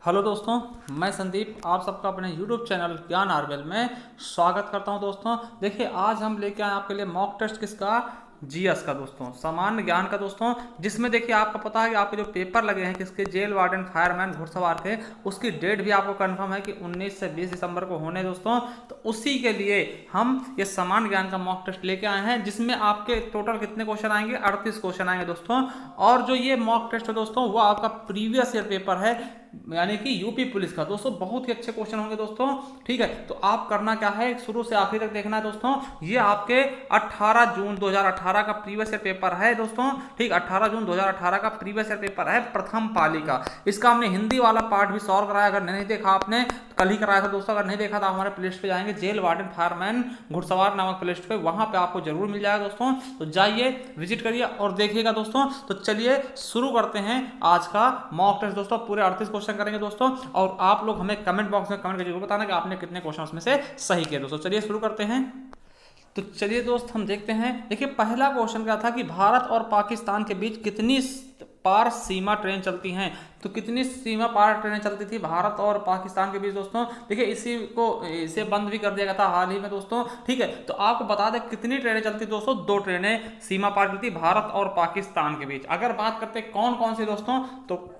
Hello दोस्तों, मैं संदीप आप सबका अपने YouTube चैनल ज्ञान आरवेल में स्वागत करता हूं। दोस्तों देखिए, आज हम लेके आए आपके लिए मॉक टेस्ट किसका, जीएस का दोस्तों, सामान्य ज्ञान का दोस्तों। जिसमें देखिए आपको पता है कि आपके जो पेपर लगे हैं किसके, जेल वार्डन फायरमैन घुड़सवार के, उसकी डेट भी आपको कंफर्म है कि 19 से 20 दिसंबर को होने दोस्तों। तो उसी के लिए हम ये सामान्य ज्ञान का मॉक टेस्ट लेके आए हैं, जिसमें आपके टोटल कितने क्वेश्चन आएंगे, 38 क्वेश्चन आएंगे दोस्तों। और जो ये मॉक टेस्ट है दोस्तों, वो आपका प्रीवियस ईयर पेपर है, यानी कि यूपी पुलिस का दोस्तों। बहुत ही अच्छे क्वेश्चन होंगे दोस्तों, ठीक है। तो आप करना क्या है, शुरू से आखिर तक देखना है दोस्तों। ये आपके 18 जून 2018 का प्रीवियस ईयर पेपर है दोस्तों, ठीक। 18 जून 2018 का प्रीवियस ईयर पेपर है, प्रथम पाली का। इसका हमने हिंदी वाला पार्ट भी सॉल्व कराया, अगर नहीं देखा आपने तो कल ही कराया था दोस्तों। अगर नहीं देखा तो हमारे प्लेलिस्ट पे जाएंगे, जेल वार्डन फायरमैन घुड़सवार नामक प्लेलिस्ट पे, वहां पे आपको जरूर मिल जाएगा दोस्तों। तो जाइए, विजिट करिए और देखिएगा दोस्तों। तो चलिए शुरू करते हैं आज का मॉक टेस्ट दोस्तों। पूरे 38 क्वेश्चन करेंगे दोस्तों, और आप लोग हमें कमेंट बॉक्स में कमेंट करके जरूर बताना कि आपने कितने क्वेश्चन उसमें से सही किए दोस्तों। चलिए शुरू करते हैं। तो चलिए दोस्त, हम देखते हैं। देखिए, पहला क्वेश्चन क्या था कि भारत और पाकिस्तान के बीच कितनी पार सीमा ट्रेन चलती हैं। तो कितनी सीमा पार ट्रेनें चलती थी भारत और पाकिस्तान के बीच दोस्तों। देखिए, इसे बंद भी कर दिया गया था हाल ही में दोस्तों, ठीक है। तो आपको बता दें कितनी ट्रेनें चलती दोस्तों, 2 ट्रेनें सीमा पार चलती भारत और पाकिस्तान के बीच। अगर बात करते कौन कौन सी दोस्तों, तो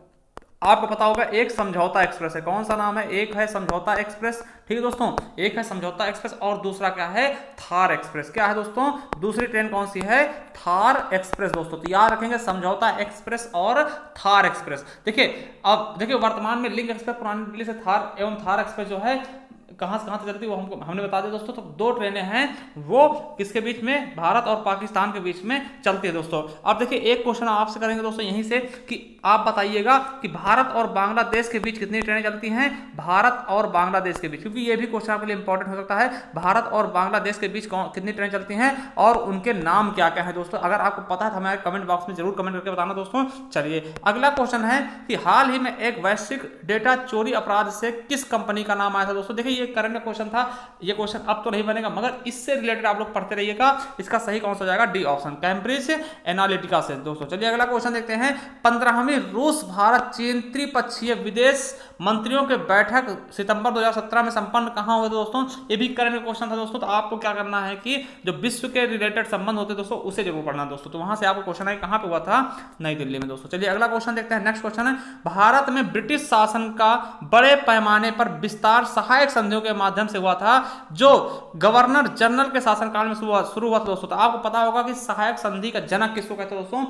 आपको पता होगा एक समझौता एक्सप्रेस है। कौन सा नाम है, एक है समझौता एक्सप्रेस, ठीक है दोस्तों, एक है समझौता एक्सप्रेस, और दूसरा क्या है, थार एक्सप्रेस। क्या है दोस्तों, दूसरी ट्रेन कौन सी है, थार एक्सप्रेस दोस्तों। तो याद रखेंगे, समझौता एक्सप्रेस और थार एक्सप्रेस। देखिए, अब देखिए वर्तमान में लिंक एक्सप्रेस पुरानी दिल्ली से थार एवं थार एक्सप्रेस जो है कहां से कहां तक चलती है वो हमने बता दिया दोस्तों। तो 2 ट्रेनें हैं, वो किसके बीच में, भारत और पाकिस्तान के बीच में चलती है दोस्तों। अब देखिए, एक क्वेश्चन आपसे करेंगे दोस्तों यहीं से कि आप बताइएगा कि भारत और बांग्लादेश के बीच कितनी ट्रेनें चलती हैं, भारत और बांग्लादेश के बीच, क्योंकि ये भी क्वेश्चन आपके लिए इंपॉर्टेंट हो सकता है। भारत और बांग्लादेश के बीच कितनी ट्रेनें चलती हैं और उनके नाम क्या क्या है दोस्तों। अगर आपको पता है तो हमारे कमेंट बॉक्स में जरूर कमेंट करके बताना दोस्तों। चलिए, अगला क्वेश्चन है कि हाल ही में एक वैश्विक डेटा चोरी अपराध से किस कंपनी का नाम आया था दोस्तों। देखिए, ये करंट क्वेश्चन था, ये क्वेश्चन अब तो नहीं बनेगा, मगर इससे रिलेटेड आप लोग पढ़ते रहिएगा। इसका सही कौन सा हो जाएगा, डी ऑप्शन, कैम्ब्रिज एनालिटिका से दोस्तों। चलिए अगला क्वेश्चन देखते हैं। 15वीं रूस भारत चीन त्रिपक्षीय विदेश मंत्रियों के बैठक सितंबर 2017 में संपन्न कहां हुए दोस्तों। ये भी करंट क्वेश्चन था दोस्तों। तो आपको क्या करना है कि जो विश्व के रिलेटेड संबंध होते हैं दोस्तों, उसे जरूर पढ़ना दोस्तों। तो वहां से आपको क्वेश्चन है कहां पे हुआ था, नई दिल्ली में दोस्तों। चलिए अगला क्वेश्चन देखते हैं। नेक्स्ट क्वेश्चन है, भारत में ब्रिटिश शासन का बड़े पैमाने पर विस्तार सहायक संधियों के माध्यम से हुआ था, जो गवर्नर जनरल के शासनकाल में शुरू हुआ था दोस्तों। तो आपको पता होगा कि सहायक संधि का जनक किसको कहते हैं दोस्तों,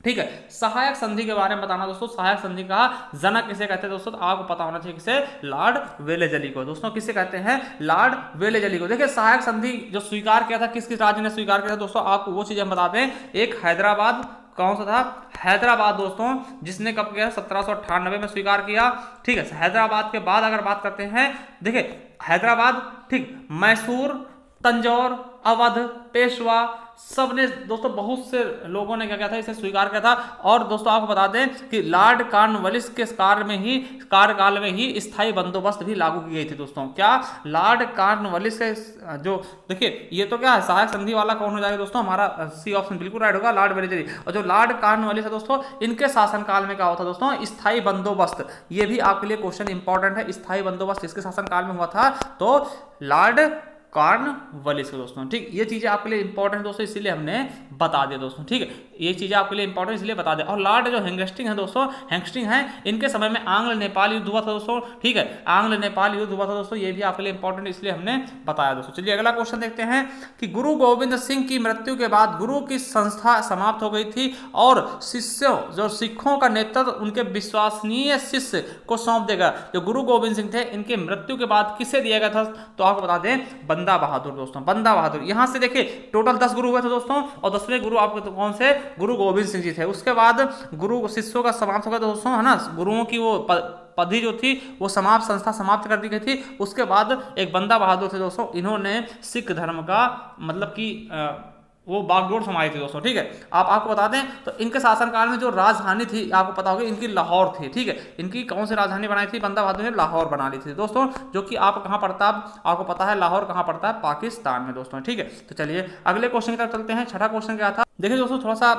ठीक है। सहायक संधि के बारे में बताना दोस्तों, सहायक संधि का जनक किसे कहते हैं दोस्तों। तो आपको पता होना चाहिए किसे, लॉर्ड वेलेजली को दोस्तों। किसे कहते हैं, लॉर्ड वेलेजली को। देखिए, सहायक संधि जो स्वीकार किया था, किस किस राज्य ने स्वीकार किया था दोस्तों, आपको वो चीजें हम बता दें। एक हैदराबाद, कौन सा था, हैदराबाद दोस्तों, जिसने कब किया, 1798 में स्वीकार किया, ठीक है। हैदराबाद के बाद अगर बात करते हैं, देखिए हैदराबाद, ठीक, मैसूर, तंजौर, अवध, पेशवा, सब ने दोस्तों, बहुत से लोगों ने क्या किया था, इसे स्वीकार किया था। और दोस्तों आपको बता दें कि लॉर्ड कॉर्नवालिस के कार्यकाल में ही स्थायी बंदोबस्त भी लागू की गई थी दोस्तों। क्या, लॉर्ड कॉर्नवालिस के जो, देखिए ये तो क्या है, सहायक संधि वाला कौन हो जाएगा दोस्तों, हमारा सी ऑप्शन बिल्कुल राइट होगा, लॉर्ड वेलेजली। और जो लॉर्ड कॉर्नवालिस है दोस्तों, इनके शासनकाल में क्या होता दोस्तों, स्थायी बंदोबस्त। ये भी आपके लिए क्वेश्चन इंपॉर्टेंट है, स्थायी बंदोबस्त इसके शासनकाल में हुआ था, तो लॉर्ड कॉर्नवालिस के दोस्तों, ठीक। ये चीजें आपके लिए इंपॉर्टेंट दोस्तों, इसीलिए हमने बता दिया दोस्तों, ठीक है। ये चीजें आपके लिए इंपॉर्टेंट इसलिए बता दिया। और लॉर्ड जो हेंगस्टिंग है दोस्तों, हेंगस्टिंग है, इनके समय में आंग्ल नेपाल युद्ध हुआ था दोस्तों, ठीक है। आंग्ल नेपाल युद्ध हुआ था दोस्तों, ये भी आपके लिए इंपॉर्टेंट इसलिए हमने बताया दोस्तों। चलिए अगला क्वेश्चन देखते हैं कि गुरु गोविंद सिंह की मृत्यु के बाद गुरु की संस्था समाप्त हो गई थी, और शिष्यों, जो सिखों का नेतृत्व उनके विश्वसनीय शिष्य को सौंप देगा। जो गुरु गोविंद सिंह थे, इनके मृत्यु के बाद किसे दिया गया था, तो आपको बता दें, बंदा बहादुर दोस्तों, बंदा बहादुर। यहां से देखिए टोटल 10 गुरु हुए थे दोस्तों, और 10वें गुरु आपके तो कौन से, गुरु गोविंद सिंह जी थे। उसके बाद गुरु शिष्यों का समाप्त हो गया दोस्तों, है ना, गुरुओं की वो पदवी जो थी वो संस्था समाप्त कर दी गई थी। उसके बाद एक बंदा बहादुर थे दोस्तों, इन्होंने सिख धर्म का मतलब कि वो बागडोर समाई थी दोस्तों, ठीक है। आपको बता दें तो इनके शासनकाल में जो राजधानी थी, आपको पता होगा इनकी लाहौर थी, ठीक है। इनकी कौन सी राजधानी बनाई थी, बंदा बहादुर ने लाहौर बना ली थी दोस्तों, जो कि आप कहाँ पड़ता है, आपको पता है लाहौर कहाँ पड़ता है, पाकिस्तान में दोस्तों, ठीक है। तो चलिए अगले क्वेश्चन की तरफ चलते हैं। छठा क्वेश्चन क्या था, देखिए दोस्तों, थोड़ा सा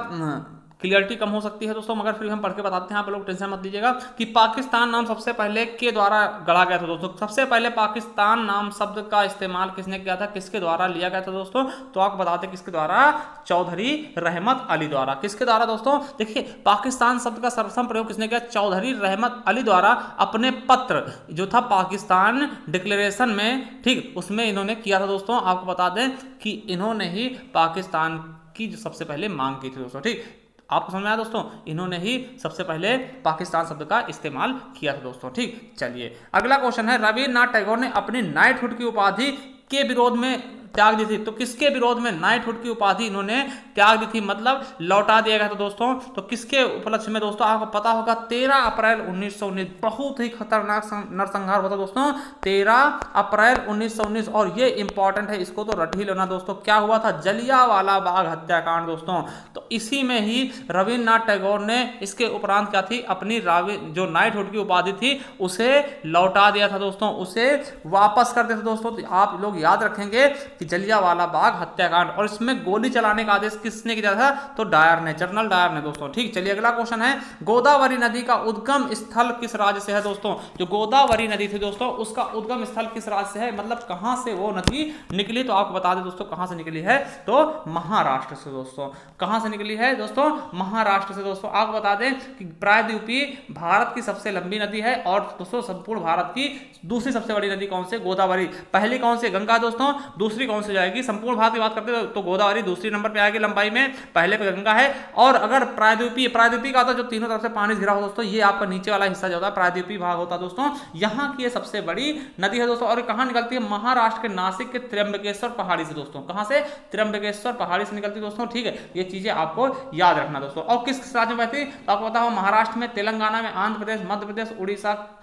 क्लियरिटी कम हो सकती है दोस्तों, मगर फिर हम पढ़ के बताते हैं, आप लोग टेंशन मत लीजिएगा। कि पाकिस्तान नाम सबसे पहले के द्वारा गढ़ा गया था दोस्तों। सबसे पहले पाकिस्तान नाम शब्द का इस्तेमाल किसने किया था, किसके द्वारा लिया गया था दोस्तों? तो आपको बताते हैं किसके द्वारा, चौधरी रहमत अली द्वारा। किसके द्वारा दोस्तों? देखिए पाकिस्तान शब्द का सर्वप्रथम प्रयोग किसने किया, चौधरी रहमत अली द्वारा अपने पत्र जो था पाकिस्तान डिक्लेरेशन में, ठीक, उसमें इन्होंने किया था दोस्तों। आपको बता दें कि इन्होंने ही पाकिस्तान की जो सबसे पहले मांग की थी दोस्तों, ठीक, आपको समझ में आया दोस्तों? इन्होंने ही सबसे पहले पाकिस्तान शब्द का इस्तेमाल किया था दोस्तों, ठीक। चलिए अगला क्वेश्चन है, रविन्द्रनाथ टैगोर ने अपनी नाइटहुड की उपाधि के विरोध में त्याग दी थी। तो किसके विरोध में नाइटहुड की उपाधि इन्होंने त्याग दी थी, मतलब लौटा दिया गया था दोस्तों? तो किसके उपलक्ष्य में दोस्तों? आपको पता होगा 13 अप्रैल 1919, बहुत ही खतरनाक नरसंहार हुआ था दोस्तों, 13 अप्रैल 1919। और ये इंपॉर्टेंट है, इसको तो रट ही लेना दोस्तों। क्या हुआ था? जलियांवाला बाग हत्याकांड दोस्तों। तो इसी में ही रविन्द्रनाथ टैगोर ने इसके उपरांत क्या थी, अपनी जो नाइटहुड की उपाधि थी उसे लौटा दिया था दोस्तों, उसे वापस कर दिया था दोस्तों। तो आप लोग याद रखेंगे कि जलियांवाला बाग हत्याकांड, और इसमें गोली चलाने का आदेश किसने किया था? तो डायर ने, जनरल डायर ने दोस्तों, ठीक। चलिए अगला क्वेश्चन है, गोदावरी नदी का उद्गम स्थल किस राज्य से है दोस्तों? जो गोदावरी नदी थी दोस्तों, उसका उद्गम स्थल किस राज्य से है, मतलब कहां से वो नदी निकली? तो आपको बता दें दोस्तों कहां से निकली है, तो महाराष्ट्र से दोस्तों। कहां से निकली है दोस्तों? महाराष्ट्र से दोस्तों। आपको बता दें कि प्रायद्वीपी भारत की सबसे लंबी नदी है, और दोस्तों संपूर्ण भारत की दूसरी सबसे बड़ी नदी कौन से? गोदावरी। पहली कौन सी? गंगा दोस्तों। दूसरी कौन सी जाएगी? संपूर्ण भारत की बात करते हैं तो गोदावरी दूसरी नंबर पे आएगी लंबाई में, पहले पे गंगा है। और अगर प्रायद्वीपीय का होता है जो तीनों तरफ से पानी घिरा हो दोस्तों, ये आपका नीचे वाला हिस्सा जो होता है प्रायद्वीपीय भाग होता है दोस्तों, यहाँ की ये सबसे बड़ी नदी है दोस्तों। और कहाँ निकलती है? महाराष्ट्र के नासिक के त्र्यंबकेश्वर पहाड़ी से दोस्तों। कहाँ से? त्र्यंबकेश्वर पहाड़ी से निकलती दोस्तों, ठीक है। ये चीजें आपको याद रखना दोस्तों। और किस राज्य में बहती? तो आपको पता हो महाराष्ट्र में, तेलंगाना में, आंध्र प्रदेश, मध्य प्रदेश, उड़ीसा,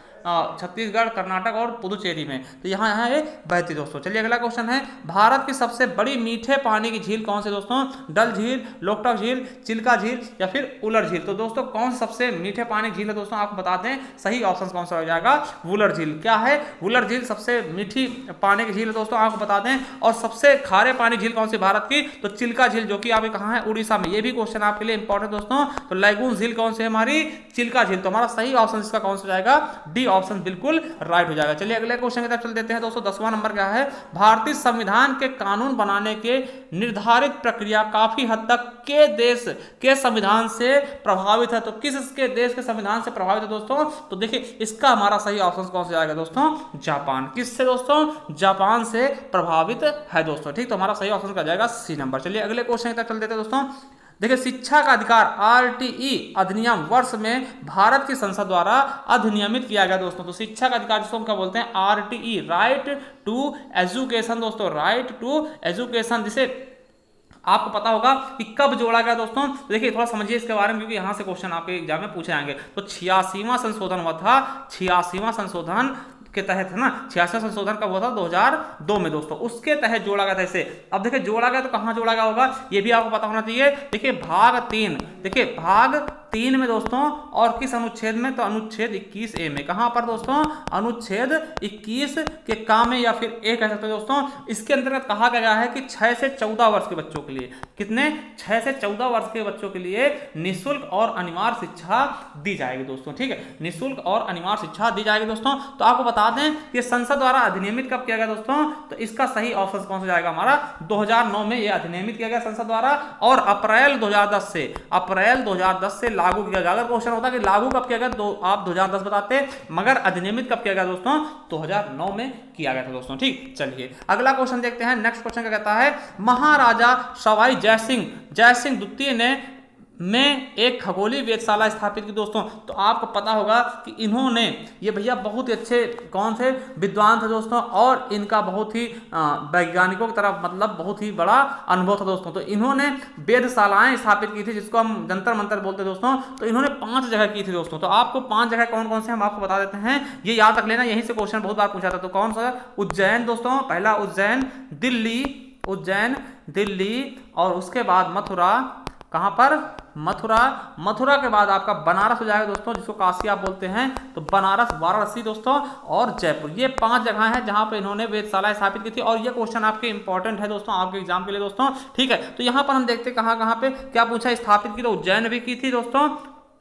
छत्तीसगढ़, कर्नाटक और पुदुचेरी में, तो यहाँ ये बहती दोस्तों। चलिए अगला क्वेश्चन है, भारत की सबसे बड़ी मीठे पानी की झील कौन सी दोस्तों? डल झील, लोकटक झील, चिल्का झील या फिर उलर झील? तो दोस्तों कौन सबसे मीठे पानी झील है दोस्तों? आपको बता दें सही ऑप्शन कौन सा हो जाएगा? वुलर झील। क्या है? वुलर झील सबसे मीठी पानी की झील है दोस्तों, आपको बता दें। और सबसे खारे पानी झील कौन सी भारत की? तो चिल्का झील, जो कि आपके कहाँ है? उड़ीसा में। ये भी क्वेश्चन आपके लिए इंपॉर्टेंट दोस्तों। तो लैगून झील कौन सी है हमारी? चिल्का झील। तो हमारा सही ऑप्शन इसका कौन सा जाएगा? डी ऑप्शन बिल्कुल राइट हो जाएगा। चलिए अगले क्वेश्चन की तरफ चल देते हैं दोस्तों। 10वां नंबर क्या है? भारतीय संविधान के कानून बनाने के निर्धारित प्रक्रिया काफी हद तक के देश के संविधान से प्रभावित है। तो किसके देश के संविधान से प्रभावित है दोस्तों? तो देखिए इसका हमारा सही ऑप्शन कौन सा जाएगा दोस्तों? जापान। किससे दोस्तों? जापान से प्रभावित है दोस्तों, ठीक। तो हमारा सही ऑप्शन क्या जाएगा? C number. चलिए अगले क्वेश्चन की तरफ चल देते हैं दोस्तों। देखिए शिक्षा का अधिकार आरटीई अधिनियम वर्ष में भारत की संसद द्वारा अधिनियमित किया गया दोस्तों। तो शिक्षा का अधिकार जिसको हम क्या बोलते हैं? आरटीई, राइट टू एजुकेशन दोस्तों, राइट टू एजुकेशन, जिसे आपको पता होगा कि कब जोड़ा गया दोस्तों। तो देखिए थोड़ा समझिए इसके बारे में, क्योंकि यहां से क्वेश्चन आपके एग्जाम में पूछे जाएंगे। तो 86वां संशोधन हुआ था, 86वां संशोधन के तहत है ना, 86वां संशोधन कब हुआ था? 2002 में दोस्तों, उसके तहत जोड़ा गया था इसे। अब देखिए जोड़ा गया तो कहां जोड़ा गया होगा, ये भी आपको पता होना चाहिए। देखिए भाग 3, देखिए भाग 3 में दोस्तों, और किस अनुच्छेद में? तो अनुच्छेद 21A में। कहां पर दोस्तों? अनुच्छेद 21 के काम में, या फिर ए कह सकते हो दोस्तों। इसके अंतर्गत कहा गया है कि 6 से 14 वर्ष के बच्चों के लिए, कितने? 6 से 14 वर्ष के बच्चों के लिए निःशुल्क और अनिवार्य शिक्षा दी जाएगी दोस्तों, ठीक है। निःशुल्क और अनिवार्य शिक्षा दी जाएगी दोस्तों। तो आपको बता दें कि संसद द्वारा अधिनियमित कब किया गया दोस्तों? तो इसका सही ऑप्शन कौन सा जाएगा हमारा? 2009 में यह अधिनियमित किया गया संसद द्वारा, और अप्रैल 2010 से लागू किया गया। अगर क्वेश्चन होता कि लागू कब किया गया तो आप 2010 बताते, मगर अधिनियमित कब किया गया दोस्तों? 2009 में किया गया था दोस्तों, ठीक। चलिए अगला क्वेश्चन देखते हैं। नेक्स्ट क्वेश्चन क्या कहता है? महाराजा सवाई जयसिंह द्वितीय ने में एक खगोलीय वेधशाला स्थापित की दोस्तों। तो आपको पता होगा कि इन्होंने, ये भैया बहुत ही अच्छे कौन थे? विद्वान थे दोस्तों, और इनका बहुत ही वैज्ञानिकों की तरफ मतलब बहुत ही बड़ा अनुभव था दोस्तों। तो इन्होंने वेधशालाएं स्थापित की थी, जिसको हम जंतर मंतर बोलते हैं दोस्तों। तो इन्होंने 5 जगह की थी दोस्तों। तो आपको 5 जगह कौन कौन से हम आपको बता देते हैं, ये याद रख लेना, यहीं से क्वेश्चन बहुत बार पूछा था। तो कौन सा? उज्जैन दोस्तों, पहला उज्जैन, दिल्ली, और उसके बाद मथुरा, कहां पर? मथुरा, मथुरा के बाद आपका बनारस हो जाएगा दोस्तों, जिसको काशी आप बोलते हैं, तो बनारस, वाराणसी दोस्तों और जयपुर, ये 5 जगह हैं जहां पे इन्होंने वेधशालाएं स्थापित की थी। और ये क्वेश्चन आपके इंपॉर्टेंट है दोस्तों, आपके एग्जाम के लिए दोस्तों, ठीक है। तो यहां पर हम देखते हैं कहां कहां पे क्या पूछा, स्थापित की तो उज्जैन भी की थी दोस्तों,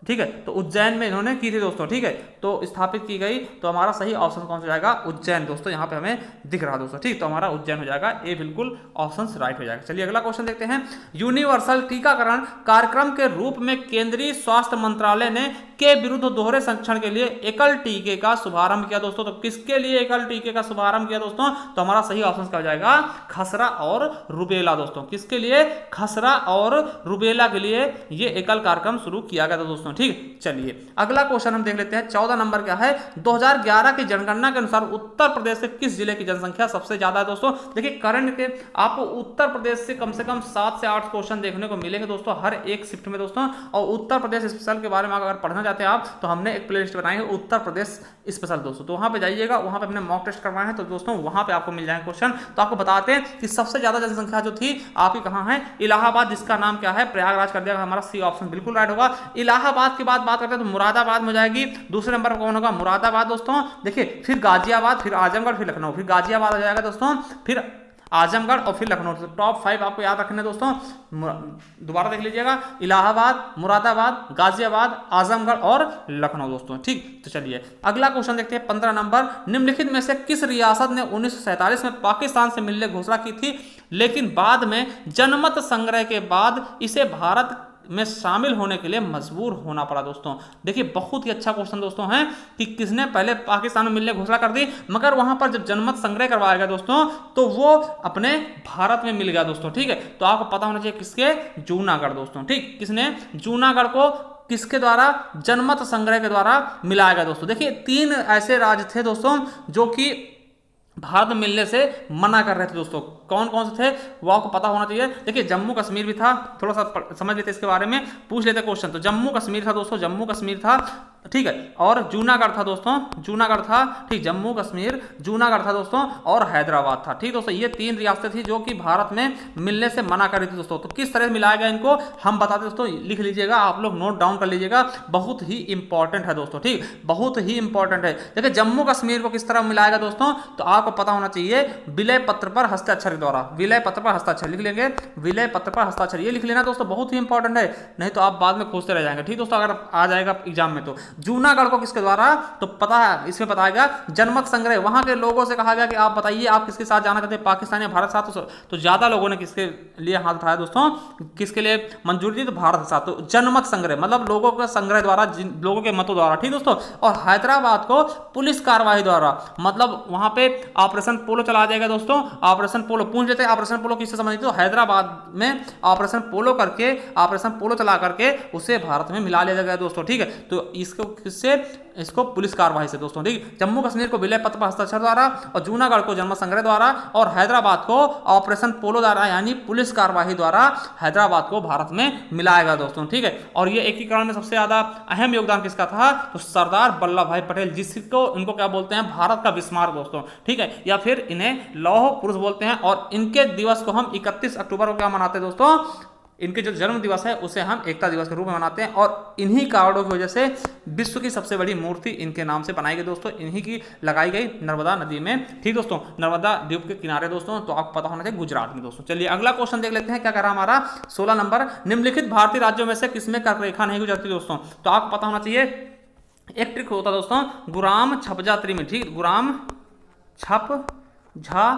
ठीक है, तो उज्जैन में इन्होंने की थी दोस्तों, ठीक है, तो स्थापित की गई। तो हमारा सही ऑप्शन कौन सा हो जाएगा, उज्जैन दोस्तों, यहाँ पे हमें दिख रहा दोस्तों, ठीक, तो हमारा उज्जैन हो जाएगा, ए बिल्कुल ऑप्शन राइट हो जाएगा। चलिए अगला क्वेश्चन देखते हैं। यूनिवर्सल टीकाकरण कार्यक्रम के रूप में केंद्रीय स्वास्थ्य मंत्रालय ने के विरुद्ध दोहरे संरक्षण के लिए एकल टीके का शुभारंभ किया दोस्तों। तो किसके लिए एकल टीके का शुभारंभ किया दोस्तों, तो हमारा सही ऑप्शन क्या हो जाएगा, खसरा और रुबेला दोस्तों। किसके लिए, खसरा और रुबेला के लिए ये एकल कार्यक्रम शुरू किया गया था दोस्तों, ठीक। चलिए अगला क्वेश्चन हम देख लेते हैं। 14 नंबर क्या है, 2011 की जनगणना के अनुसार उत्तर प्रदेश के किस जिले की जनसंख्या सबसे ज्यादा है दोस्तों। देखिए करंट के आपको उत्तर प्रदेश से कम 7 से 8 क्वेश्चन देखने को मिलेंगे दोस्तों हर एक शिफ्ट में दोस्तों। और उत्तर प्रदेश स्पेशल के बारे में अगर पढ़ना चाहते हैं आप, तो हमने एक प्लेलिस्ट बनाई है उत्तर प्रदेश स्पेशल दोस्तों, तो वहां पे जाइएगा, वहां पे हमने मॉक टेस्ट करवाए हैं, तो दोस्तों वहां पे आपको मिल जाएंगे क्वेश्चन। तो आपको बताते हैं कि सबसे ज्यादा जनसंख्या जो थी आपकी कहां है, इलाहाबाद, जिसका नाम क्या है, प्रयागराज कर दिया, हमारा सी ऑप्शन बिल्कुल राइट होगा। इलाहाबाद के बाद बात करते हैं तो मुरादाबाद में जाएगी, दूसरे नंबर पर कौन होगा, मुरादाबाद दोस्तों। देखिए फिर गाजियाबाद, फिर आजमगढ़, फिर लखनऊ, फिर गाजियाबाद हो जाएगा दोस्तों, फिर आजमगढ़ और फिर लखनऊ। तो टॉप 5 आपको याद रखने दोस्तों, दोबारा देख लीजिएगा, इलाहाबाद, मुरादाबाद, गाजियाबाद, आजमगढ़ और लखनऊ दोस्तों, ठीक। तो चलिए अगला क्वेश्चन देखते हैं। 15 नंबर, निम्नलिखित में से किस रियासत ने 1947 में पाकिस्तान से मिलने की घोषणा की थी, लेकिन बाद में जनमत संग्रह के बाद इसे भारत में शामिल होने के लिए मजबूर होना पड़ा दोस्तों। देखिए बहुत ही अच्छा क्वेश्चन दोस्तों है कि किसने पहले पाकिस्तान में मिलने की घोषणा कर दी, मगर वहां पर जब जनमत संग्रह करवाया गया दोस्तों, तो वो अपने भारत में मिल गया दोस्तों, ठीक है। तो आपको पता होना चाहिए किसके, जूनागढ़ दोस्तों, ठीक, किसने, जूनागढ़ को किसके द्वारा, जनमत संग्रह के द्वारा मिलाया गया दोस्तों। देखिए 3 ऐसे राज्य थे दोस्तों जो कि भारत में मिलने से मना कर रहे थे दोस्तों। कौन कौन से थे वो आपको पता होना चाहिए। देखिए जम्मू कश्मीर भी था, थोड़ा सा समझ लेते इसके बारे में, पूछ लेते क्वेश्चन। तो जम्मू कश्मीर था दोस्तों, जम्मू कश्मीर था, ठीक है, और जूनागढ़ था दोस्तों, जूनागढ़ था, ठीक, जम्मू कश्मीर, जूनागढ़ था दोस्तों, और हैदराबाद था, ठीक दोस्तों। ये 3 रियासतें थी जो कि भारत में मिलने से मना कर रही थी दोस्तों। तो किस तरह मिलाया गया इनको हम बताते दोस्तों, लिख लीजिएगा, आप लोग नोट डाउन कर लीजिएगा, बहुत ही इंपॉर्टेंट है दोस्तों, ठीक, बहुत ही इंपॉर्टेंट है। देखिए जम्मू कश्मीर को किस तरह मिलाएगा दोस्तों, तो आपको पता होना चाहिए विलय पत्र पर हस्ताक्षर द्वारा, विलय पत्र पर हस्ताक्षर लिख लेंगे, विलय पत्र पर हस्ताक्षर, ये लिख लेना दोस्तों, बहुत ही इंपॉर्टेंट है, नहीं तो आप बाद में खोजते रह जाएंगे, ठीक दोस्तों, अगर आ जाएगा एग्जाम में। तो जूनागढ़ को किसके द्वारा, तो पता है इसमें बताया गया जनमत संग्रह, वहां के लोगों से कहा गया कि आप बताइए आप किसके साथ जाना चाहते हैं, पाकिस्तान या भारत साथ। तो ज्यादा लोगों ने किसके लिए हाथ उठाया दोस्तों, किसके लिए मंजूरी दी, तो भारत के साथ। तो जनमत संग्रह मतलब लोगों के संग्रह द्वारा, लोगों के मतों द्वारा, ठीक दोस्तों। और हैदराबाद को पुलिस कार्रवाई द्वारा, मतलब वहां पे ऑपरेशन पोलो चला जाएगा दोस्तों, ऑपरेशन पोलो। पूछ लेते हैं ऑपरेशन पोलो किससे संबंधित, तो हैदराबाद में ऑपरेशन पोलो करके, ऑपरेशन पोलो चला करके उसे भारत में मिला लिया गया दोस्तों, ठीक है। तो इसको किससे, इसको पुलिस कार्रवाई से दोस्तों, ठीक। जम्मू कश्मीर को विलय पत्र पर हस्ताक्षर द्वारा, और जूनागढ़ को जनमत संग्रह द्वारा, और हैदराबाद को ऑपरेशन पोलो द्वारा यानी पुलिस कार्रवाई द्वारा हैदराबाद को भारत में मिलाया गया दोस्तों, ठीक है। और ये एकीकरण में सबसे ज्यादा अहम योगदान किसका था, तो सरदार वल्लभ भाई पटेल, जिसको इनको क्या बोलते हैं, भारत का बिस्मार्क दोस्तों, ठीक है, या फिर इन्हें लौह पुरुष बोलते हैं। और इनके दिवस को हम 31 अक्टूबर को क्या मनाते हैं दोस्तों, इनके जो जन्म दिवस है उसे हम एकता दिवस के रूप में मनाते हैं। और इन्हीं कारणों की वजह से विश्व की सबसे बड़ी मूर्ति इनके नाम से बनाई गई दोस्तों, इन्हीं की लगाई गई नर्मदा नदी में, ठीक दोस्तों, नर्मदा द्वीप के किनारे दोस्तों। तो आपको पता होना चाहिए गुजरात में दोस्तों। चलिए अगला क्वेश्चन देख लेते हैं, क्या कह रहा हमारा 16 नंबर, निम्नलिखित भारतीय राज्यों में से किसमें कर्क रेखा नहीं गुजरती दोस्तों। तो आपको पता होना चाहिए एक ट्रिक होता दोस्तों, गुराम छपजा त्रिमी, ठीक, गुराम छप झा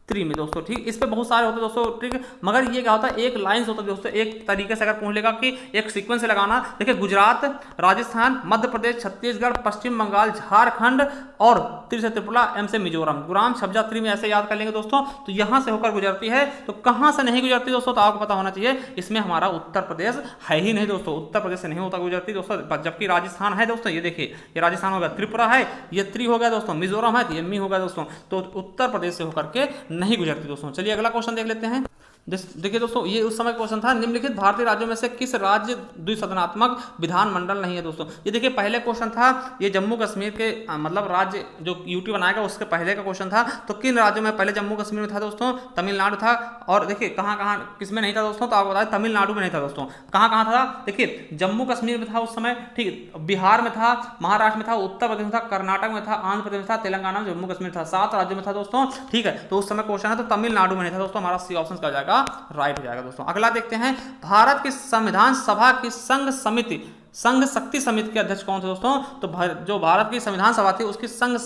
त्रि में दोस्तों, ठीक। इस पे बहुत सारे होते हैं दोस्तों ट्रिक, मगर ये क्या होता है, एक लाइन होता है दोस्तों, एक तरीके से अगर पूछ लेगा कि एक सीक्वेंस से लगाना। देखिए गुजरात, राजस्थान, मध्य प्रदेश, छत्तीसगढ़, पश्चिम बंगाल, झारखंड और त्रिपुरा, एम से मिजोरम, गुराम छपजा त्रि में ऐसे याद कर लेंगे दोस्तों। तो यहां से होकर गुजरती है, तो कहां से नहीं गुजरती दोस्तों, तो आपको पता होना चाहिए, इसमें हमारा उत्तर प्रदेश है ही नहीं दोस्तों, उत्तर प्रदेश से नहीं होता गुजरती दोस्तों। जबकि राजस्थान है दोस्तों, ये देखिए ये राजस्थान हो गया, त्रिपुरा है, ये त्रि हो गया दोस्तों, मिजोरम है, ये मी हो गया दोस्तों। तो उत्तर प्रदेश से होकर के नहीं गुजरती दोस्तों। चलिए अगला क्वेश्चन देख लेते हैं। देखिए दोस्तों, ये उस समय क्वेश्चन था, निम्नलिखित भारतीय राज्यों में से किस राज्य द्विसदनात्मक विधानमंडल नहीं है दोस्तों। ये देखिए पहले क्वेश्चन था, ये जम्मू कश्मीर के मतलब राज्य जो यूटी बनाएगा उसके पहले का क्वेश्चन था। तो किन राज्यों में, पहले जम्मू कश्मीर में था दोस्तों, तमिलनाडु था, और देखिए कहाँ कहाँ किस में नहीं था दोस्तों, तो आपको बताया तमिलनाडु में नहीं था दोस्तों। कहाँ कहाँ था, देखिए जम्मू कश्मीर में था उस समय, ठीक, बिहार में था, महाराष्ट्र में था, उत्तर प्रदेश में था, कर्नाटक में था, आंध्र प्रदेश में था, तेलंगाना में, जम्मू कश्मीर था, 7 राज्यों में था दोस्तों, ठीक है। तो उस समय क्वेश्चन है, तो तमिलनाडु में नहीं था दोस्तों, हमारा सी ऑप्शन का जाएगा राइट हो जाएगा दोस्तों। अगला देखते हैं, भारत की संविधान सभा की संघ शक्ति समिति के अध्यक्ष कौन थे दोस्तों। तो जो भारत की संविधान सभा थी उसकी संघ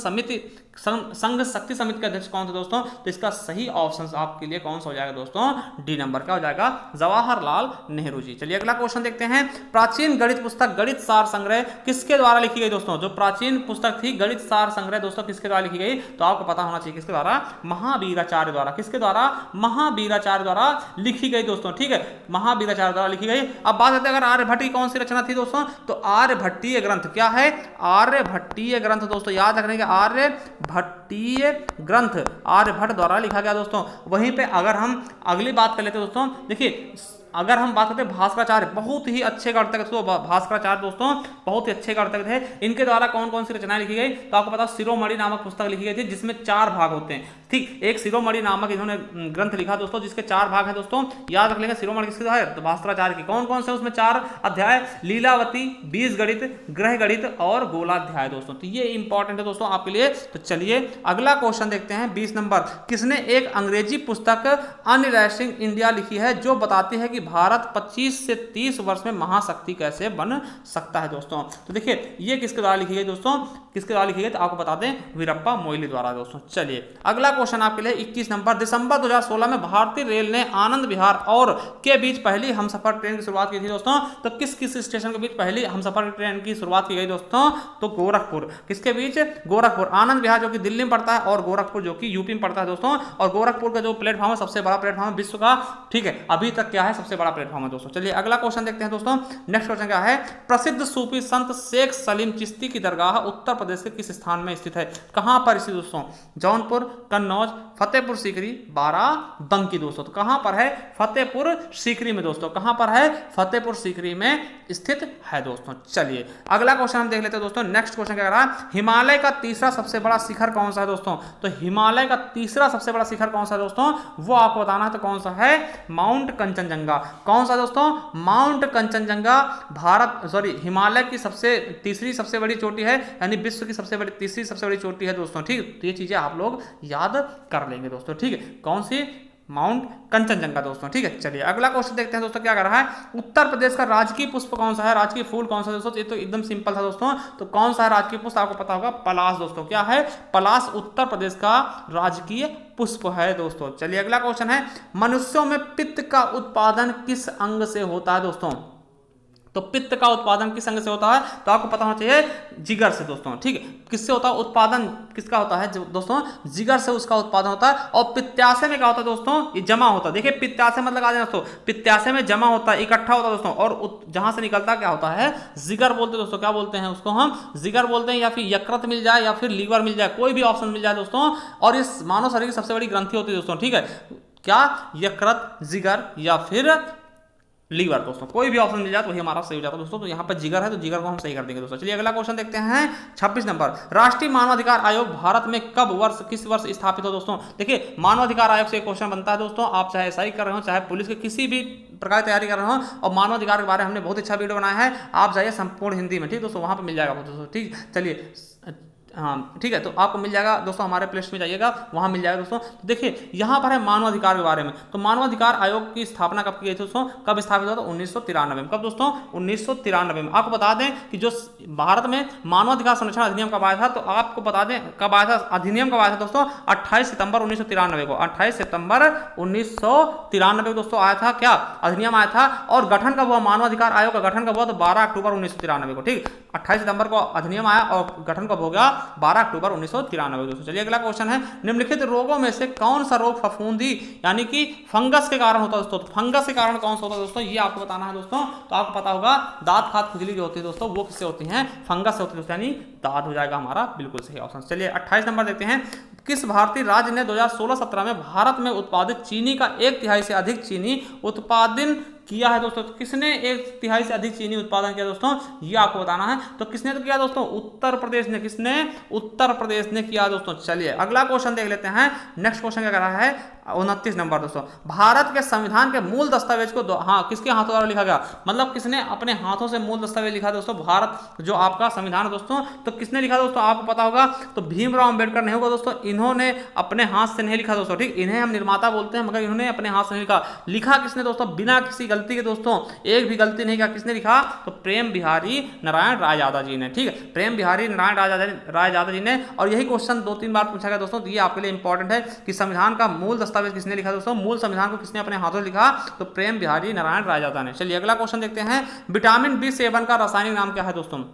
शक्ति समिति के अध्यक्ष कौन थे दोस्तों। तो इसका सही ऑप्शन आपके लिए कौन सा हो जाएगा दोस्तों, डी नंबर का हो जाएगा, जवाहरलाल नेहरू जी। चलिए अगला क्वेश्चन देखते हैं, प्राचीन गणित पुस्तक गणित सार संग्रह किसके द्वारा लिखी गई दोस्तों। जो प्राचीन पुस्तक थी गणित सार संग्रह दोस्तों किसके द्वारा लिखी गई, तो आपको पता होना चाहिए किसके द्वारा, महावीराचार्य द्वारा। किसके द्वारा, महावीराचार्य द्वारा लिखी गई दोस्तों, ठीक है, महावीराचार्य द्वारा लिखी गई। अब बात करते हैं अगर आर्यभट्ट की कौन सी रचना थी दोस्तों, तो आर्यभट्टीय ग्रंथ। क्या है, आर्यभट्टीय ग्रंथ दोस्तों, याद रखने के आर्यभट्टीय ग्रंथ आर्यभट्ट द्वारा लिखा गया दोस्तों। वहीं पे अगर हम अगली बात कर लेते हैं दोस्तों, देखिए अगर हम बात करते हैं भास्कराचार्य, बहुत ही अच्छे गणितज्ञ थे भास्कराचार्य दोस्तों, बहुत ही अच्छे गणितज्ञ थे। इनके द्वारा कौन कौन सी रचनाएं लिखी गई, तो आपको पता शिरोमणि नामक पुस्तक लिखी गई थी जिसमें 4 भाग होते हैं, ठीक। एक शिरोमणि नामक इन्होंने ग्रंथ लिखा दोस्तों जिसके 4 भाग हैं दोस्तों, याद रख लेंगे। शिरोमणि किसके है, तो भास्कराचार्य की। कौन कौन से उसमें 4 अध्याय, लीलावती, बीजगणित, ग्रह गणित और गोलाध्याय दोस्तों। तो ये इंपॉर्टेंट है दोस्तों आपके लिए। तो चलिए अगला क्वेश्चन देखते हैं, 20 नंबर, किसने एक अंग्रेजी पुस्तक अनरैशिंग इंडिया लिखी है जो बताती है कि भारत 25 से 30 वर्ष में महाशक्ति कैसे बन सकता है दोस्तों। तो देखिए ये किसके द्वारा लिखी गई दोस्तों, किसके द्वारा लिखी गई, तो आपको बता दें वीरप्पा मोइली द्वारा दोस्तों। चलिए अगला क्वेश्चन आपके लिए 21 नंबर, दिसंबर 2016 में भारतीय रेल ने आनंद विहार और के बीच पहली हमसफर ट्रेन की शुरुआत की थी दोस्तों। तो किस किस स्टेशन के बीच पहली हमसफर ट्रेन की शुरुआत की गई दोस्तों, तो गोरखपुर। किसके बीच, गोरखपुर। आनंद विहार जो कि दिल्ली में पड़ता है और गोरखपुर जो कि यूपी में पड़ता है दोस्तों। और गोरखपुर का जो प्लेटफॉर्म है सबसे बड़ा प्लेटफॉर्म है विश्व का, ठीक है, अभी तक क्या है, सबसे बड़ा प्लेटफॉर्म है दोस्तों। चलिए अगला क्वेश्चन देखते हैं दोस्तों। नेक्स्ट क्वेश्चन क्या है, प्रसिद्ध सूफी संत शेख सलीम चिश्ती की दरगाह उत्तर प्रदेश के किस स्थान में स्थित है। कहां पर स्थित दोस्तों, जौनपुर, कन्नौज, फतेहपुर सीकरी, बाराबंकी दोस्तों। तो कहां पर है, फतेहपुर सीकरी में दोस्तों। कहां पर है, फतेहपुर सीकरी में स्थित है दोस्तों। चलिए अगला क्वेश्चन हम देख लेते हैं दोस्तों। नेक्स्ट क्वेश्चन क्या कह रहा है, हिमालय का तीसरा सबसे बड़ा शिखर कौन सा है दोस्तों। तो हिमालय का तीसरा सबसे बड़ा शिखर कौन सा है दोस्तों, वो आपको बताना है। तो कौन सा है, माउंट कंचनजंगा। कौन सा दोस्तों, माउंट कंचनजंगा हिमालय की तीसरी सबसे बड़ी चोटी है, यानी विश्व की तीसरी सबसे बड़ी चोटी है दोस्तों, ठीक। तो ये चीजें आप लोग याद कर लेंगे दोस्तों, ठीक है। कौन सी, माउंट कंचनजंगा दोस्तों, ठीक है। चलिए अगला क्वेश्चन देखते हैं दोस्तों क्या कर रहा है, उत्तर प्रदेश का राजकीय पुष्प कौन सा है, राजकीय फूल कौन सा है दोस्तों। ये तो एकदम सिंपल था दोस्तों। तो कौन सा है राजकीय पुष्प, आपको पता होगा, पलाश दोस्तों। क्या है, पलाश उत्तर प्रदेश का राजकीय पुष्प है दोस्तों। चलिए अगला क्वेश्चन है, मनुष्यों में पित्त का उत्पादन किस अंग से होता है दोस्तों। तो पित्त का उत्पादन किस अंग से होता है, तो आपको पता होना चाहिए, जिगर से दोस्तों, ठीक है। किससे होता है उत्पादन, किसका होता है दोस्तों, जिगर से उसका उत्पादन होता है। और पित्ताशय में क्या होता है दोस्तों, ये जमा होता है। देखिए पित्ताशय मतलब आ जाए दोस्तों, पित्ताशय में जमा होता है, इकट्ठा होता है दोस्तों, और जहां से निकलता क्या होता है, जिगर बोलते हैं दोस्तों। क्या बोलते हैं उसको, हम जिगर बोलते हैं, या फिर यकृत मिल जाए या फिर लीवर मिल जाए, कोई भी ऑप्शन मिल जाए दोस्तों। और इस मानव शरीर की सबसे बड़ी ग्रंथि होती है दोस्तों, ठीक है। क्या, यकृत, जिगर या फिर लीवर दोस्तों, कोई भी ऑप्शन मिल जाए तो वही हमारा सही हो जाता है दोस्तों। तो यहाँ पर जिगर है तो जिगर को हम सही कर देंगे दोस्तों। चलिए अगला क्वेश्चन देखते हैं, 26 नंबर, राष्ट्रीय मानवाधिकार आयोग भारत में किस वर्ष स्थापित हो दोस्तों। देखिए मानवाधिकार आयोग से एक क्वेश्चन बनता है दोस्तों, आप चाहे एसआई कर रहे हो, चाहे पुलिस के किसी भी प्रकार की तैयारी कर रहे हो, और मानवाधिकार के बारे में हमने बहुत अच्छा वीडियो बनाया है, आप जाइए संपूर्ण हिंदी में, ठीक दोस्तों, वहां पर मिल जाएगा दोस्तों, ठीक। चलिए हाँ ठीक है, तो आपको मिल जाएगा दोस्तों, हमारे प्लेलिस्ट में जाइएगा, वहां मिल जाएगा दोस्तों। तो देखिए यहाँ पर है मानवाधिकार के बारे में। तो मानवाधिकार आयोग की स्थापना कब की गई थी दोस्तों, कब स्थापित हुआ था, 1993 में। कब दोस्तों, 1993 में। आपको बता दें कि जो भारत में मानवाधिकार संरक्षण अधिनियम कब आया था, तो आपको बता दें कब आया था, अधिनियम कब आया था दोस्तों, 28 सितंबर 1993 को। 28 सितंबर 1993 दोस्तों आया था, क्या अधिनियम आया था। और गठन कब हुआ, मानवाधिकार आयोग का गठन कब हुआ, तो 12 अक्टूबर 1993 को, ठीक। 28 सितंबर को अधिनियम आया और गठन कब हो गया, 12 अक्टूबर 1993 दोस्तों। चलिए अगला क्वेश्चन है, निम्नलिखित रोगों में से कौन सा रोग फफूंदी यानी कि फंगस के कारण होता है दोस्तों? तो फंगस के कारण कौन सा होता है दोस्तों, ये आपको बताना है दोस्तों। तो आपको पता होगा दांत खाद खुजली जो होती है दोस्तों, वो किससे होती है? फंगस से होती है दोस्तों, यानी दांत हो जाएगा हमारा बिल्कुल सही ऑप्शन। चलिए 28 नंबर देखते हैं, किस भारतीय राज्य ने 2016-17 में भारत में उत्पादित चीनी का 1/3 से अधिक चीनी उत्पादन किया है दोस्तों? तो किसने 1/3 से अधिक चीनी उत्पादन किया दोस्तों, ये आपको बताना है। तो किसने तो किया दोस्तों? उत्तर प्रदेश ने। किसने? उत्तर प्रदेश ने किया दोस्तों। चलिए अगला क्वेश्चन देख लेते हैं। नेक्स्ट क्वेश्चन क्या कर रहा है? 29 नंबर दोस्तों, भारत के संविधान के मूल दस्तावेज को किसके हाथों द्वारा लिखा गया? मतलब किसने अपने हाथों से मूल दस्तावेज लिखा दोस्तों? भारत जो आपका संविधान है दोस्तों, तो किसने लिखा दोस्तों? आपको पता होगा। तो भीमराव अंबेडकर नहीं होगा दोस्तों, इन्होंने अपने हाथ से नहीं लिखा दोस्तों, ठीक। इन्हें हम निर्माता बोलते हैं, मगर इन्होंने अपने हाथ से नहीं लिखा। लिखा किसने दोस्तों? बिना किसी गलती के दोस्तों, एक भी गलती नहीं किया। किसने लिखा? तो प्रेम बिहारी नारायण रायजादा जी ने, ठीक है। प्रेम बिहारी नारायण रायजादा जी ने। और यही क्वेश्चन 2-3 बार पूछा गया दोस्तों, तो ये आपके लिए इंपॉर्टेंट है कि संविधान का मूल दस्तावेज किसने लिखा दोस्तों? मूल संविधान को किसने अपने हाथों लिखा? तो प्रेम बिहारी नारायण रायजादा ने। चलिए अगला क्वेश्चन देखते हैं, विटामिन B7 का रासायनिक नाम क्या है दोस्तों?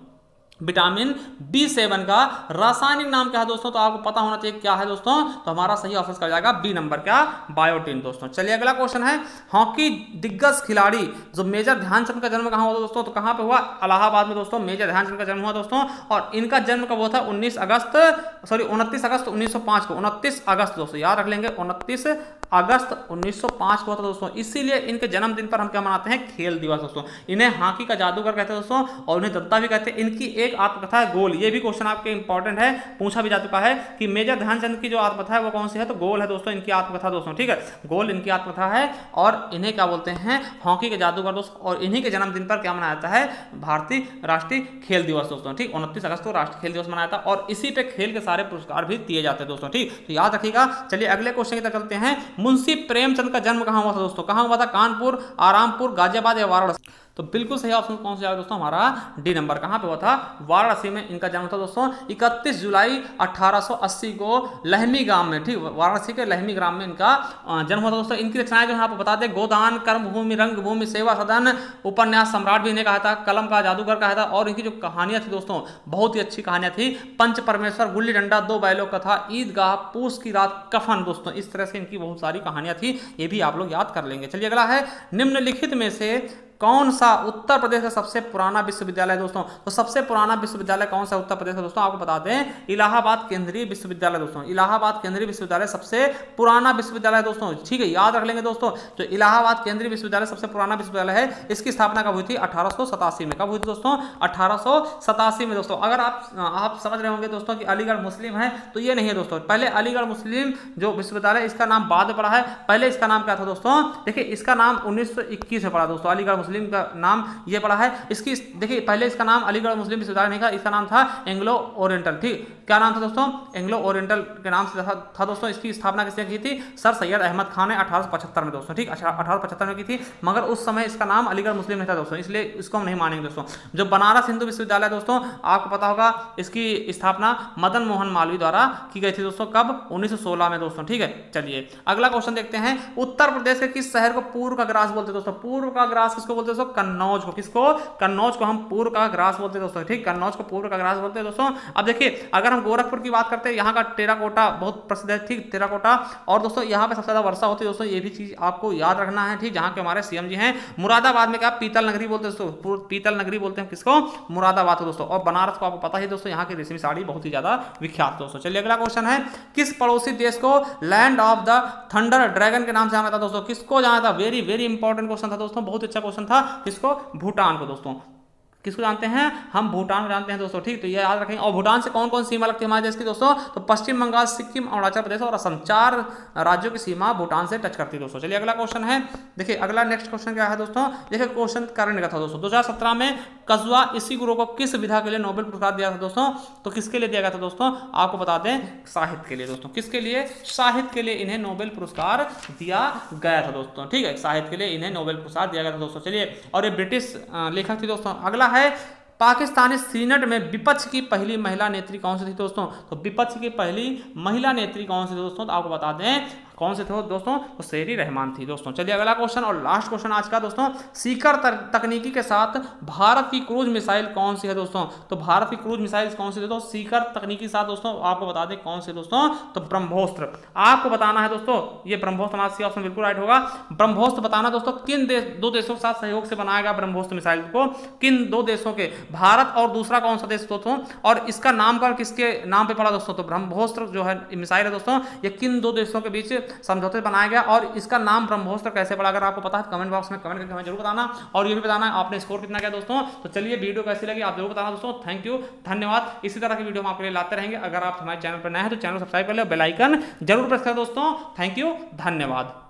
विटामिन B7 का रासायनिक नाम क्या है दोस्तों? तो आपको पता होना चाहिए क्या है दोस्तों। तो हमारा सही ऑप्शन का जाएगा बी नंबर, क्या? बायोटिन दोस्तों। चलिए अगला क्वेश्चन है, हॉकी दिग्गज खिलाड़ी जो मेजर ध्यानचंद का जन्म कहाँ हुआ दोस्तों? तो कहाँ पे हुआ? इलाहाबाद में दोस्तों मेजर ध्यानचंद का जन्म हुआ दोस्तों। और इनका जन्म कब हुआ था? 29 अगस्त 1905 को। 29 अगस्त दोस्तों, याद रख लेंगे, 29 अगस्त 1905 को हुआ था दोस्तों। इसीलिए इनके जन्मदिन पर हम क्या मनाते हैं? खेल दिवस दोस्तों। इन्हें हॉकी का जादूगर कहते हैं दोस्तों, और उन्हें दत्ता भी कहते हैं। इनकी एक आत्मकथा है गोल। ये भी क्वेश्चन आपके इंपॉर्टेंट है, पूछा भी जा चुका है कि मेजर ध्यानचंद की जो आत्मकथा है वो कौन सी है? तो गोल है दोस्तों इनकी आत्मकथा दोस्तों, ठीक है। गोल इनकी आत्मकथा है, और इन्हें क्या बोलते हैं? हॉकी के जादूगर दोस्तों। और इन्हीं के जन्मदिन पर क्या मनाया जाता है? भारतीय राष्ट्रीय खेल दिवस दोस्तों, ठीक। 29 अगस्त को राष्ट्रीय खेल दिवस मनाया था, और इसी पे खेल के सारे पुरस्कार भी दिए जाते हैं दोस्तों, ठीक। तो याद रखिएगा। चलिए अगले क्वेश्चन की तरफ चलते हैं, मुंशी प्रेमचंद का जन्म कहाँ हुआ था दोस्तों? कहाँ हुआ था? कानपुर, आरामपुर, गाजियाबाद या वाराणसी? तो बिल्कुल सही ऑप्शन कौन सा है दोस्तों? हमारा डी नंबर। कहाँ पे हुआ था? वाराणसी में इनका जन्म था दोस्तों। 31 जुलाई 1880 को लहमी ग्राम में, ठीक, वाराणसी के लहमी ग्राम में इनका जन्म हुआ था दोस्तों। इनकी रचनाएं जो है आपको बता दें, गोदान, कर्मभूमि, रंगभूमि, सेवा सदन, उपन्यास सम्राट भी इन्हें कहा था, कलम का जादूगर कहा था। और इनकी जो कहानियां थी दोस्तों, बहुत ही अच्छी कहानियां थी। पंच परमेश्वर, गुल्ली डंडा, दो बैलों कथा, ईदगाह, पूस की रात, कफन दोस्तों। इस तरह से इनकी बहुत सारी कहानियां थी, ये भी आप लोग याद कर लेंगे। चलिए अगला है, निम्नलिखित में से कौन सा उत्तर प्रदेश का सबसे पुराना विश्वविद्यालय दोस्तों? तो सबसे पुराना विश्वविद्यालय कौन सा उत्तर प्रदेश का दोस्तों? आपको बता दें, इलाहाबाद केंद्रीय विश्वविद्यालय दोस्तों। इलाहाबाद केंद्रीय विश्वविद्यालय सबसे पुराना विश्वविद्यालय दोस्तों, ठीक है, याद रख लेंगे दोस्तों। तो इलाहाबाद केंद्रीय विश्वविद्यालय सबसे पुराना विश्वविद्यालय है। इसकी स्थापना कब हुई थी? 1887 में। कब हुई थी दोस्तों? 1887 में दोस्तों। अगर आप समझ रहे होंगे दोस्तों कि अलीगढ़ मुस्लिम है, तो ये नहीं है दोस्तों। पहले अलीगढ़ मुस्लिम जो विश्वविद्यालय, इसका नाम बाद में पड़ा है। पहले इसका नाम क्या था दोस्तों? देखिए, इसका नाम 1921 में पड़ा दोस्तों। अलीगढ़ मुस्लिम का नाम ये पड़ा है। इसकी देखिए, पहले इसका नाम अलीगढ़ मुस्लिम विश्वविद्यालय नहीं था, इसका नाम था एंग्लो ओरिएंटल, ठीक। क्या नाम था दोस्तों? एंग्लो ओरिएंटल के नाम से था दोस्तों। इसकी स्थापना किसने की थी? सर सैयद अहमद खान ने 1875 में दोस्तों, ठीक। 1875 में की थी, मगर उस समय इसका नाम अलीगढ़ मुस्लिम नहीं था दोस्तों, इसलिए इसको हम नहीं मानेंगे दोस्तों। जो बनारस हिंदू विश्वविद्यालय दोस्तों, आपको पता होगा, इसकी स्थापना मदन मोहन मालवीय द्वारा की गई थी दोस्तों। कब? 1916 में दोस्तों, ठीक है। चलिए अगला क्वेश्चन देखते हैं, उत्तर प्रदेश के किस शहर को पूर्व का ग्रास बोलते हैं दोस्तों? पूर्व का ग्रास किसको बोलते हैं दोस्तों? कन्नौज को। किसको? कन्नौज को हम पूर्व का ग्रास बोलते हैं दोस्तों, ठीक। कन्नौज को पूर्व का ग्रास बोलते हैं दोस्तों। अब देखिए, अगर हम गोरखपुर की बात करते हैं, यहाँ का टेराकोटा बहुत प्रसिद्ध है, ठीक, टेराकोटा। और दोस्तों यहाँ पे सबसे ज्यादा वर्षा होती है दोस्तों, ये भी चीज आपको याद रखना है, ठीक। जहाँ के हमारे सीएम जी हैं। मुरादाबाद में क्या? पीतल नगरी बोलते हैं दोस्तों, पीतल नगरी बोलते हैं किसको? मुरादाबाद को दोस्तों। और बनारस को आपको पता ही दोस्तों, यहाँ की रेशमी साड़ी बहुत ही ज्यादा विख्यात दोस्तों। चलिए अगला क्वेश्चन है, किस पड़ोसी देश को land of the thunder dragon के नाम से जाना था दोस्तों? किसको जाना था? वेरी वेरी इंपॉर्टेंट क्वेश्चन था दोस्तों, बहुत अच्छा क्वेश्चन था। किसको? भूटान को दोस्तों। किसको जानते हैं? हम भूटान को जानते हैं दोस्तों, ठीक। तो ये याद रखेंगे। और भूटान से कौन कौन सीमा लगती है हमारे देश की दोस्तों? तो पश्चिम बंगाल, सिक्किम, अरुणाचल प्रदेश और असम, 4 राज्यों की सीमा भूटान से टच करती है दोस्तों। चलिए अगला क्वेश्चन है, देखिए अगला नेक्स्ट क्वेश्चन क्या है दोस्तों? देखिए क्वेश्चन करने का था दोस्तों, 2017 में कजुआ इशिगुरो को किस विधा के लिए नोबेल पुरस्कार दिया था दोस्तों? तो किसके लिए दिया गया था दोस्तों? आपको बता दें, साहित्य के लिए दोस्तों। किसके लिए? साहित्य के लिए इन्हें नोबेल पुरस्कार दिया गया था दोस्तों, ठीक है। साहित्य के लिए इन्हें नोबेल पुरस्कार दिया गया था दोस्तों। चलिए, और ये ब्रिटिश लेखक थी दोस्तों। अगला है, पाकिस्तानी सीनेट में विपक्ष की पहली महिला नेत्री कौन सी थी दोस्तों? तो विपक्ष की पहली महिला नेत्री कौन सी थी दोस्तों? तो आपको बता दें कौन से थे दोस्तों? तो शेर-ई रहमान थी दोस्तों। चलिए अगला क्वेश्चन और लास्ट क्वेश्चन आज का दोस्तों, सीकर तकनीकी के साथ भारत की क्रूज मिसाइल कौन सी है दोस्तों? तो भारत की क्रूज मिसाइल कौन सी है दोस्तों? सीकर तकनीकी के साथ दोस्तों आपको बता दें कौन सी दोस्तों? तो ब्रह्मोस्त्र। आपको बताना है दोस्तों, ये ब्रह्मोस्त्र हमारा सी ऑप्शन बिल्कुल राइट होगा। ब्रह्मोस्त्र बताना दोस्तों किन दो देशों के साथ सहयोग से बनाया गया ब्रह्मोस्त्र मिसाइल को, किन दो देशों के, भारत और दूसरा कौन सा देश दोस्तों, और इसका नामकरण किसके नाम पे पड़ा दोस्तों? तो ब्रह्मोस्त्र जो है मिसाइल है दोस्तों, ये किन दो देशों के बीच समझौते बनाया गया और इसका नाम ब्रह्मोस्त्र कैसे पड़ा? अगर आपको पता है कमेंट बॉक्स में कमेंट करके हमें जरूर बताना, और ये भी बताना आपने स्कोर कितना किया दोस्तों। तो चलिए वीडियो कैसी लगी आप जरूर बताना दोस्तों। थैंक यू, धन्यवाद। इसी तरह की वीडियो हम आपके लिए लाते रहेंगे। अगर आप हमारे चैनल पर नए हैं तो चैनल सब्सक्राइब कर ले, बेल आइकन जरूर प्रेस करें दोस्तों। थैंक यू, धन्यवाद।